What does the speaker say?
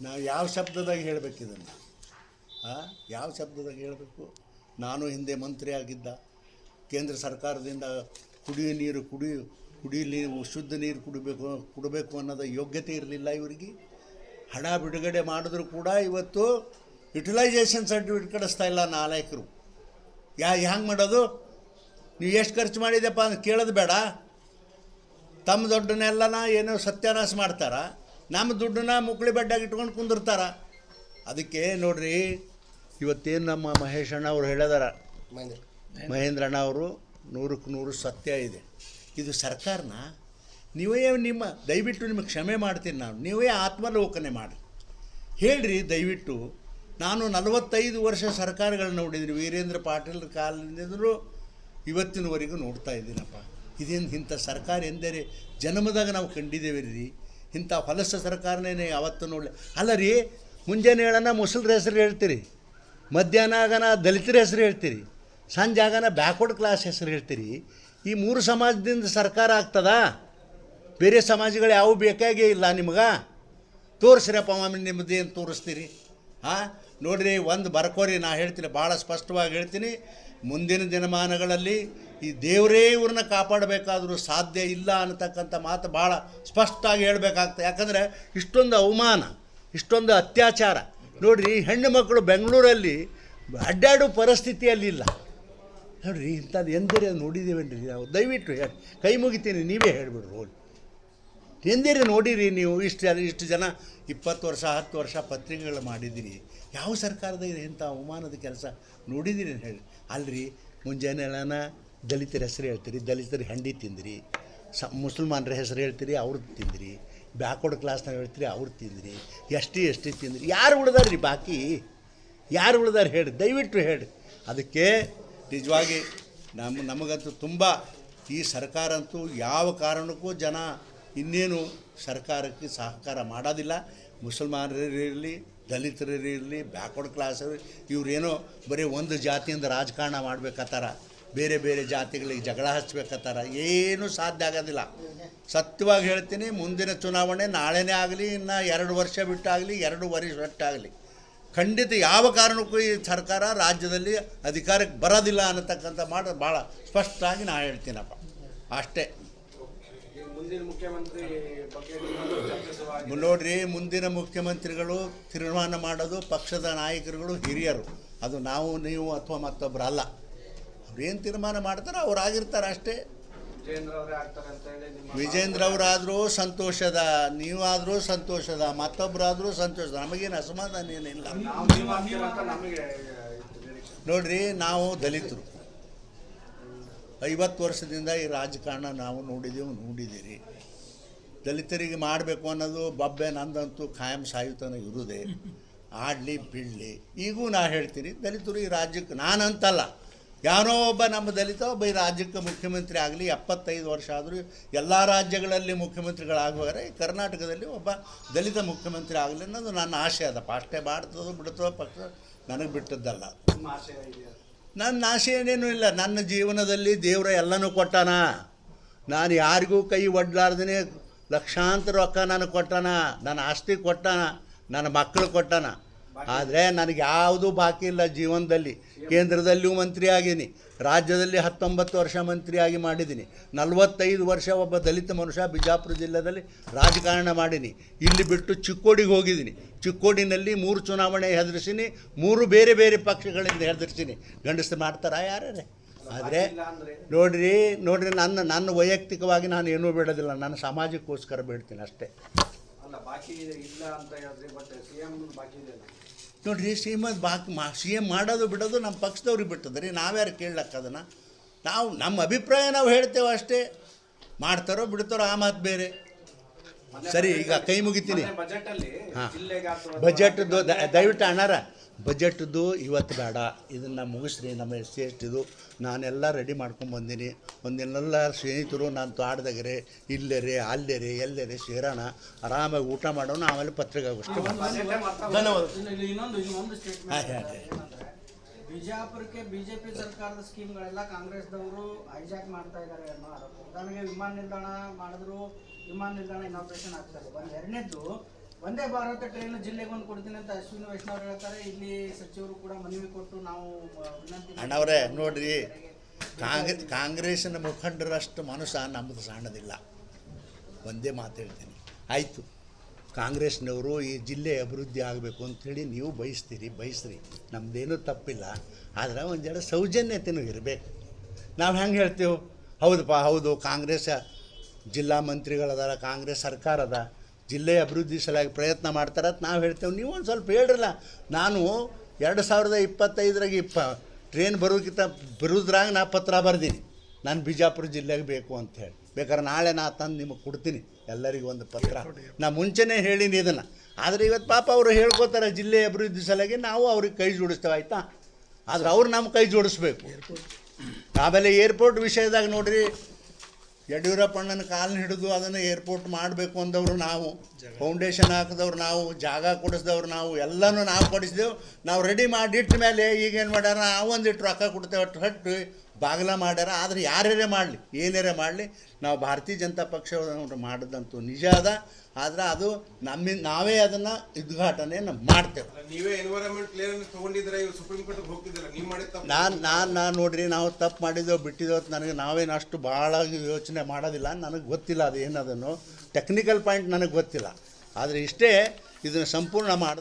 ನಾವು ಯಾವ ಶಬ್ದದಾಗ ಹೇಳಬೇಕು ಇದನ್ನು? ಯಾವ ಶಬ್ದದಾಗ ಹೇಳಬೇಕು? ನಾನು ಹಿಂದೆ ಮಂತ್ರಿ ಆಗಿದ್ದ, ಕೇಂದ್ರ ಸರ್ಕಾರದಿಂದ ಕುಡಿಯೋ ನೀರು ಶುದ್ಧ ನೀರು ಕುಡಬೇಕು ಅನ್ನೋದು ಯೋಗ್ಯತೆ ಇರಲಿಲ್ಲ ಇವರಿಗೆ. ಹಣ ಬಿಡುಗಡೆ ಮಾಡಿದ್ರು ಕೂಡ ಇವತ್ತು ಯುಟಿಲೈಸೇಷನ್ ಸರ್ಟಿಫಿಕೇಟ್ ಕಳಿಸ್ತಾ ಇಲ್ಲ ನಾಲಾಯಕರು. ಹ್ಯಾಂಗೆ ಮಾಡೋದು? ನೀವು ಎಷ್ಟು ಖರ್ಚು ಮಾಡಿದೆಪ್ಪ ಅಂತ ಕೇಳೋದು ಬೇಡ. ತಮ್ಮ ದುಡ್ಡನ್ನೆಲ್ಲನ ಏನೋ ಸತ್ಯಾನಾಶ ಮಾಡ್ತಾರ, ನಮ್ಮ ದುಡ್ಡನ್ನ ಮುಕ್ಳಿ ಬಡ್ಡಾಗಿ ಇಟ್ಕೊಂಡು ಕುಂದಿರ್ತಾರ. ಅದಕ್ಕೆ ನೋಡ್ರಿ, ಇವತ್ತೇನು ನಮ್ಮ ಮಹೇಶ್ ಅಣ್ಣ ಅವ್ರು ಹೇಳಿದಾರ, ಮಹೇಂದ್ರ ಅಣ್ಣ ಅವರು 100ಕ್ಕೆ 100 ಸತ್ಯ ಇದೆ. ಇದು ಸರ್ಕಾರನ ದಯವಿಟ್ಟು ನಿಮಗೆ ಕ್ಷಮೆ ಮಾಡ್ತೀನಿ ನಾನು, ನೀವೇ ಆತ್ಮಲೋಕನೆ ಮಾಡಿ ಹೇಳ್ರಿ ದಯವಿಟ್ಟು. ನಾನು 45 ವರ್ಷ ಸರ್ಕಾರಗಳನ್ನ ನೋಡಿದ್ದೀನಿ, ವೀರೇಂದ್ರ ಪಾಟೀಲ್ ಕಾಲದಿಂದಲೂ ಇವತ್ತಿನವರೆಗೂ ನೋಡ್ತಾ ಇದ್ದೀನಪ್ಪ. ಇದೇನು ಇಂಥ ಸರ್ಕಾರ ಎಂದರೆ ಜನ್ಮದಾಗ ನಾವು ಕಂಡಿದ್ದೇವೆ ರೀ. ಇಂಥ ಹೊಲಸ ಸರ್ಕಾರನೇ ಯಾವತ್ತೂ ನೋಡಲಿ. ಅಲ್ಲ ರೀ, ಮುಂಜಾನೆ ಹೇಳೋಣ ಮುಸಲ್ರ ಹೆಸರು ಹೇಳ್ತೀರಿ, ಮಧ್ಯಾಹ್ನ ಆಗನ ದಲಿತರ ಹೆಸರು ಹೇಳ್ತೀರಿ, ಸಂಜೆ ಆಗನ ಬ್ಯಾಕ್ವರ್ಡ್ ಕ್ಲಾಸ್ ಹೆಸರು ಹೇಳ್ತೀರಿ. ಈ 3 ಸಮಾಜದಿಂದ ಸರ್ಕಾರ ಆಗ್ತದಾ? ಬೇರೆ ಸಮಾಜಗಳು ಯಾವ ಬೇಕಾಗೇ ಇಲ್ಲ ನಿಮ್ಗೆ. ತೋರಿಸ್ರಪ್ಪ ನಿಮ್ಮದು ಏನು ತೋರಿಸ್ತೀರಿ? ನೋಡಿರಿ, ಒಂದು ಬರ್ಕೋರಿ, ನಾ ಹೇಳ್ತೀನಿ, ಭಾಳ ಸ್ಪಷ್ಟವಾಗಿ ಹೇಳ್ತೀನಿ. ಮುಂದಿನ ದಿನಮಾನಗಳಲ್ಲಿ ಈ ದೇವರೇ ಇವ್ರನ್ನ ಕಾಪಾಡಬೇಕಾದ್ರೂ ಸಾಧ್ಯ ಇಲ್ಲ ಅನ್ನತಕ್ಕಂಥ ಮಾತು ಭಾಳ ಸ್ಪಷ್ಟವಾಗಿ ಹೇಳಬೇಕಾಗ್ತದೆ. ಯಾಕಂದರೆ ಇಷ್ಟೊಂದು ಅವಮಾನ, ಇಷ್ಟೊಂದು ಅತ್ಯಾಚಾರ ನೋಡಿರಿ. ಹೆಣ್ಣು ಮಕ್ಕಳು ಬೆಂಗಳೂರಲ್ಲಿ ಅಡ್ಡಾಡೋ ಪರಿಸ್ಥಿತಿಯಲ್ಲಿಲ್ಲ ನೋಡಿರಿ. ಇಂಥದ್ದು ಎಂದರೆ ನೋಡಿದ್ದೀವೇನ್ರಿ ನಾವು? ದಯವಿಟ್ಟು ಹೇಳಿ, ಕೈ ಮುಗಿತೀನಿ, ನೀವೇ ಹೇಳಿಬಿಡ್ರಿ. ಹೋಗಿ ಎಂದಿರಿ ನೋಡಿರಿ ನೀವು. ಇಷ್ಟು ಜನ 20 ವರ್ಷ 10 ವರ್ಷ ಪತ್ರಿಕೆಗಳು ಮಾಡಿದ್ದೀರಿ. ಯಾವ ಸರ್ಕಾರದ ಇಂಥ ಅವಮಾನದ ಕೆಲಸ ನೋಡಿದ್ದೀರಿ ಹೇಳಿ? ಅಲ್ರಿ, ಮುಂಜಾನೆ ಎಲ್ಲನ ದಲಿತರ ಹೆಸರು ಹೇಳ್ತೀರಿ, ದಲಿತರ ಹಂಡಿ ತಿಂದಿರಿ, ಮುಸಲ್ಮಾನರ ಹೆಸರು ಹೇಳ್ತೀರಿ, ಅವ್ರದ್ದು ತಿಂದಿರಿ, ಬ್ಯಾಕ್ವರ್ಡ್ ಕ್ಲಾಸ್ನಾಗ ಹೇಳ್ತೀರಿ, ಅವ್ರು ತಿಂದಿರಿ, ಎಸ್ ಟಿ ತಿಂದಿರಿ. ಯಾರು ಉಳ್ದಾರ್ರಿ? ಬಾಕಿ ಯಾರು ಉಳ್ದಾರೆ ಹೇಳಿ? ದಯವಿಟ್ಟು ಹೇಳಿ. ಅದಕ್ಕೆ ನಿಜವಾಗಿ ನಮಗಂತೂ ತುಂಬ ಈ ಸರ್ಕಾರ ಅಂತೂ ಯಾವ ಕಾರಣಕ್ಕೂ ಜನ ಇನ್ನೇನು ಸರ್ಕಾರಕ್ಕೆ ಸಹಕಾರ ಮಾಡೋದಿಲ್ಲ. ಮುಸಲ್ಮಾನರಿರಲಿ, ದಲಿತರಿರಲಿ, ಬ್ಯಾಕ್ವರ್ಡ್ ಕ್ಲಾಸ್ ಇವರೇನೋ ಬರೀ ಒಂದು ಜಾತಿಯಿಂದ ರಾಜಕಾರಣ ಮಾಡ್ಬೇಕತ್ತಾರ, ಬೇರೆ ಬೇರೆ ಜಾತಿಗಳಿಗೆ ಜಗಳ ಹಚ್ಬೇಕತ್ತಾರ. ಏನೂ ಸಾಧ್ಯ ಆಗೋದಿಲ್ಲ. ಸತ್ಯವಾಗಿ ಹೇಳ್ತೀನಿ, ಮುಂದಿನ ಚುನಾವಣೆ ನಾಳೆನೇ ಆಗಲಿ, ಇನ್ನು 2 ವರ್ಷ ಬಿಟ್ಟಾಗಲಿ, 2 ವರ್ಷ ಬಿಟ್ಟಾಗಲಿ, ಖಂಡಿತ ಯಾವ ಕಾರಣಕ್ಕೂ ಈ ಸರ್ಕಾರ ರಾಜ್ಯದಲ್ಲಿ ಅಧಿಕಾರಕ್ಕೆ ಬರೋದಿಲ್ಲ ಅನ್ನತಕ್ಕಂಥ ಭಾಳ ಸ್ಪಷ್ಟವಾಗಿ ನಾನು ಹೇಳ್ತೀನಪ್ಪ. ಅಷ್ಟೇ. ನೋಡ್ರಿ, ಮುಂದಿನ ಮುಖ್ಯಮಂತ್ರಿಗಳು ತೀರ್ಮಾನ ಮಾಡೋದು ಪಕ್ಷದ ನಾಯಕರುಗಳು, ಹಿರಿಯರು. ಅದು ನಾವು ನೀವು ಅಥವಾ ಮತ್ತೊಬ್ಬರು ಅಲ್ಲ. ಅವ್ರೇನು ತೀರ್ಮಾನ ಮಾಡ್ತಾರೆ ಅವ್ರು ಆಗಿರ್ತಾರೆ ಅಷ್ಟೇ. ವಿಜೇಂದ್ರ ಅವರಾದರೂ ಸಂತೋಷದ, ನೀವಾದರೂ ಸಂತೋಷದ, ಮತ್ತೊಬ್ಬರಾದರೂ ಸಂತೋಷದ, ನಮಗೇನು ಅಸಮಾಧಾನ ಏನಿಲ್ಲ. ನೋಡ್ರಿ, ನಾವು ದಲಿತರು 50 ವರ್ಷದಿಂದ ಈ ರಾಜಕಾರಣ ನಾವು ನೋಡಿದ್ದೀರಿ. ದಲಿತರಿಗೆ ಮಾಡಬೇಕು ಅನ್ನೋದು ಬಬ್ಬೆ ನಂದಂತೂ ಖಾಯಂ ಸಾಯುತನ ಇರುವುದೇ, ಆಡಲಿ ಬಿಡಲಿ. ಈಗೂ ನಾ ಹೇಳ್ತೀನಿ, ದಲಿತರು ಈ ರಾಜ್ಯಕ್ಕೆ, ನಾನಂತಲ್ಲ, ಯಾರೋ ಒಬ್ಬ ನಮ್ಮ ದಲಿತ ಒಬ್ಬ ಈ ರಾಜ್ಯಕ್ಕೆ ಮುಖ್ಯಮಂತ್ರಿ ಆಗಲಿ. 75 ವರ್ಷ ಆದರೂ ಎಲ್ಲ ರಾಜ್ಯಗಳಲ್ಲಿ ಮುಖ್ಯಮಂತ್ರಿಗಳಾಗುವಾಗ ಈ ಕರ್ನಾಟಕದಲ್ಲಿ ಒಬ್ಬ ದಲಿತ ಮುಖ್ಯಮಂತ್ರಿ ಆಗಲಿ ಅನ್ನೋದು ನನ್ನ ಆಸೆ ಅದಪ್ಪ. ಅಷ್ಟೇ. ಮಾಡ್ತದೋ ಬಿಡ್ತದೋ ಪಕ್ಷ ನನಗೆ ಬಿಟ್ಟದ್ದಲ್ಲ. ನನ್ನ ಆಸೆ ಏನೇನೂ ಇಲ್ಲ. ನನ್ನ ಜೀವನದಲ್ಲಿ ದೇವರ ಎಲ್ಲನೂ ಕೊಟ್ಟಾನ. ನಾನು ಯಾರಿಗೂ ಕೈ ಒಡ್ಲಾರ್ದೇ ಲಕ್ಷಾಂತರ ರೊಕ್ಕ ನನಗೆ ಕೊಟ್ಟಾನ, ನನ್ನ ಆಸ್ತಿ ಕೊಟ್ಟಾನ, ನನ್ನ ಮಕ್ಕಳು ಕೊಟ್ಟಾನ. ಆದರೆ ನನಗೆ ಯಾವುದೂ ಬಾಕಿ ಇಲ್ಲ ಜೀವನದಲ್ಲಿ. ಕೇಂದ್ರದಲ್ಲಿಯೂ ಮಂತ್ರಿ ಆಗೀನಿ, ರಾಜ್ಯದಲ್ಲಿ 19 ವರ್ಷ ಮಂತ್ರಿಯಾಗಿ ಮಾಡಿದ್ದೀನಿ. 45 ವರ್ಷ ಒಬ್ಬ ದಲಿತ ಮನುಷ್ಯ ಬಿಜಾಪುರ ಜಿಲ್ಲೆಯಲ್ಲಿ ರಾಜಕಾರಣ ಮಾಡೀನಿ. ಇಲ್ಲಿ ಬಿಟ್ಟು ಚಿಕ್ಕೋಡಿಗೆ ಹೋಗಿದ್ದೀನಿ. ಚಿಕ್ಕೋಡಿನಲ್ಲಿ 3 ಚುನಾವಣೆ ಹೆದರಿಸೀನಿ, 3 ಬೇರೆ ಬೇರೆ ಪಕ್ಷಗಳಿಂದ ಹೆದರಿಸೀನಿ. ಗಂಡಸರು ಮಾಡ್ತಾರಾ ಯಾರೇ? ಆದರೆ ನೋಡ್ರಿ, ನನ್ನ ವೈಯಕ್ತಿಕವಾಗಿ ನಾನು ಏನೂ ಬೇಡೋದಿಲ್ಲ, ನನ್ನ ಸಮಾಜಕ್ಕೋಸ್ಕರ ಬೇಡ್ತೀನಿ ಅಷ್ಟೇ. ನೋಡ್ರಿ, ಸಿ ಎಮ್ ಮಾಡೋದು ಬಿಡೋದು ನಮ್ಮ ಪಕ್ಷದವ್ರಿಗೆ ಬಿಟ್ಟದ್ರಿ. ನಾವ್ಯಾರು ಕೇಳಕ್ಕ ಅದನ್ನು? ನಮ್ಮ ಅಭಿಪ್ರಾಯ ನಾವು ಹೇಳ್ತೇವೆ ಅಷ್ಟೇ. ಮಾಡ್ತಾರೋ ಬಿಡ್ತಾರೋ ಆ ಮಾತು ಬೇರೆ. ಸರಿ, ಈಗ ಕೈ ಮುಗಿತೀನಿ. ಹಾಂ, ಬಜೆಟ್ದು ದಯವಿಟ್ಟು ಅಣ್ಣಾರ, ಬಜೆಟ್ದು ಇವತ್ತು ಬೇಡ, ಇದನ್ನು ಮುಗಿಸ್ರಿ. ನಮ್ಮ SC ST ನಾನೆಲ್ಲ ರೆಡಿ ಮಾಡ್ಕೊಂಬಂದೀನಿ. ಒಂದೆಲ್ಲ ಸ್ನೇಹಿತರು ನಾನು ತೋಟದಾಗರೆ, ಇಲ್ಲರೆ, ಅಲ್ಲರೆ, ಎಲ್ಲರೆ ಸೇರೋಣ, ಆರಾಮಾಗಿ ಊಟ ಮಾಡೋಣ, ಆಮೇಲೆ ಪತ್ರಿಕಾಗೋಷ್ಠಿ ಮಾಡೋಣ. ಧನ್ಯವಾದ. ಬಿಜಾಪುರಕ್ಕೆ ಬಿಜೆಪಿ ಸರ್ಕಾರದ ಸ್ಕೀಮ್ಗಳೆಲ್ಲ ಕಾಂಗ್ರೆಸ್ದವರು ಹೈಜಾಕ್ ಮಾಡ್ತಾ ಇದ್ದಾರೆ ಅನ್ನೋ ಆರೋಪ. ಉದಾಹರಣೆಗೆ ವಿಮಾನ ನಿಲ್ದಾಣ ಮಾಡಿದ್ರು, ವಿಮಾನ ನಿಲ್ದಾಣ ಇನಾಗ್ರೇಷನ್ ಆಗ್ತಾರೆ. ಒಂದು ಎರಡನೇದ್ದು ಒಂದೇ ಭಾರತ ಟ್ರೈನ್ ಜಿಲ್ಲೆಗೆ ಒಂದು ಕೊಡ್ತೀನಿ ಅಂತ ಅಶ್ವಿನಿ ವೈಷ್ಣವ್ ಹೇಳ್ತಾರೆ. ಇಲ್ಲಿ ಸಚಿವರು ಕೂಡ ಮನವಿ ಕೊಟ್ಟು ನಾವು ವಿನಂತಿ ಅಣ್ಣವರೇ ನೋಡ್ರಿ, ಕಾಂಗ್ರೆಸ್ಸಿನ ಮುಖಂಡರಷ್ಟು ಮನಸ್ಸು ನಮ್ಮದು ಸಣ್ಣದಿಲ್ಲ. ಒಂದೇ ಮಾತು ಹೇಳ್ತೀನಿ, ಆಯಿತು ಕಾಂಗ್ರೆಸ್ನವರು ಈ ಜಿಲ್ಲೆ ಅಭಿವೃದ್ಧಿ ಆಗಬೇಕು ಅಂಥೇಳಿ ನೀವು ಬಯಸ್ರಿ, ನಮ್ಮದೇನೂ ತಪ್ಪಿಲ್ಲ. ಆದರೆ ಒಂದು ಜನ ಸೌಜನ್ಯತೆಯೂ ಇರಬೇಕು. ನಾವು ಹೆಂಗೆ ಹೇಳ್ತೇವೆ, ಹೌದಪ್ಪ ಹೌದು ಕಾಂಗ್ರೆಸ್ ಜಿಲ್ಲಾ ಮಂತ್ರಿಗಳದಾರ, ಕಾಂಗ್ರೆಸ್ ಸರ್ಕಾರ ಅದ, ಜಿಲ್ಲೆ ಅಭಿವೃದ್ಧಿ ಸಲುವಾಗಿ ಪ್ರಯತ್ನ ಮಾಡ್ತಾರೆ ಅಂತ ನಾವು ಹೇಳ್ತೇವೆ. ನೀವು ಒಂದು ಸ್ವಲ್ಪ ಹೇಳ್ರಲ್ಲ. ನಾನು 2025 ಟ್ರೈನ್ ಬರೋದ್ರಾಗ ನಾ ಪತ್ರ ಬರ್ದೀನಿ, ನಾನು ಬಿಜಾಪುರ ಜಿಲ್ಲೆಗೆ ಬೇಕು ಅಂಥೇಳಿ. ಬೇಕಾದ್ರೆ ನಾಳೆ ನಾ ತಂದು ನಿಮಗೆ ಕೊಡ್ತೀನಿ ಎಲ್ಲರಿಗೂ ಒಂದು ಪತ್ರ. ನಾ ಮುಂಚೆನೇ ಹೇಳೀನಿ ಇದನ್ನು. ಆದರೆ ಇವತ್ತು ಪಾಪ ಅವರು ಹೇಳ್ಕೋತಾರೆ ಜಿಲ್ಲೆ ಅಭಿವೃದ್ಧಿ ಸಲುವಾಗಿ, ನಾವು ಅವ್ರಿಗೆ ಕೈ ಜೋಡಿಸ್ತೇವೆ, ಆಯಿತಾ. ಆದ್ರೆ ಅವ್ರು ನಮ್ಮ ಕೈ ಜೋಡಿಸ್ಬೇಕು. ಆಮೇಲೆ ಏರ್ಪೋರ್ಟ್ ವಿಷಯದಾಗ ನೋಡ್ರಿ, ಯಡಿಯೂರಪ್ಪಣ್ಣನ ಕಾಲನ್ನ ಹಿಡಿದು ಅದನ್ನು ಏರ್ಪೋರ್ಟ್ ಮಾಡಬೇಕು ಅಂದವರು ನಾವು, ಫೌಂಡೇಶನ್ ಹಾಕಿದವ್ರು ನಾವು, ಜಾಗ ಕೊಡಿಸಿದವ್ರು ನಾವು, ಎಲ್ಲನೂ ನಾವು ಕೊಡಿಸಿದೆವು. ನಾವು ರೆಡಿ ಮಾಡಿ ಇಟ್ಟ ಮೇಲೆ ಈಗೇನು ಮಾಡ್ಯಾರ, ನಾವು ಒಂದಿಟ್ಟು ರೊಕ್ಕ ಕೊಡ್ತೇವೆ ಅಷ್ಟು ಹಟ್ಟು ಬಾಗಿಲ ಮಾಡ್ಯಾರ. ಆದರೆ ಯಾರ್ಯಾರೇ ಮಾಡಲಿ ಏನಾರೇ ಮಾಡಲಿ, ನಾವು ಭಾರತೀಯ ಜನತಾ ಪಕ್ಷ ಮಾಡಿದಂತೂ ನಿಜ ಅದ. ಆದರೆ ಅದು ನಾವೇ ಅದನ್ನು ಉದ್ಘಾಟನೆ ಮಾಡ್ತೇವೆ. ನೀವೇ ಎನ್ವೈರನ್ಮೆಂಟ್ ಕ್ಲಿಯರೆನ್ಸ್ ತೊಗೊಂಡಿದ್ರೆ ಇವ್ರು ಸುಪ್ರೀಂ ಕೋರ್ಟ್ಗೆ ಹೋಗ್ತಿದ್ದಿಲ್ಲ, ನೀವು ಮಾಡಿದ ನಾನು ನೋಡ್ರಿ, ನಾವು ತಪ್ಪು ಮಾಡಿದ್ದೆವು ಬಿಟ್ಟಿದ್ದೆವು, ನನಗೆ ನಾವೇನು ಅಷ್ಟು ಭಾಳ ಯೋಚನೆ ಮಾಡೋದಿಲ್ಲ. ನನಗೆ ಗೊತ್ತಿಲ್ಲ ಅದು ಏನದನ್ನು ಟೆಕ್ನಿಕಲ್ ಪಾಯಿಂಟ್ ನನಗೆ ಗೊತ್ತಿಲ್ಲ. ಆದರೆ ಇಷ್ಟೇ, ಇದನ್ನು ಸಂಪೂರ್ಣ ಮಾಡಿ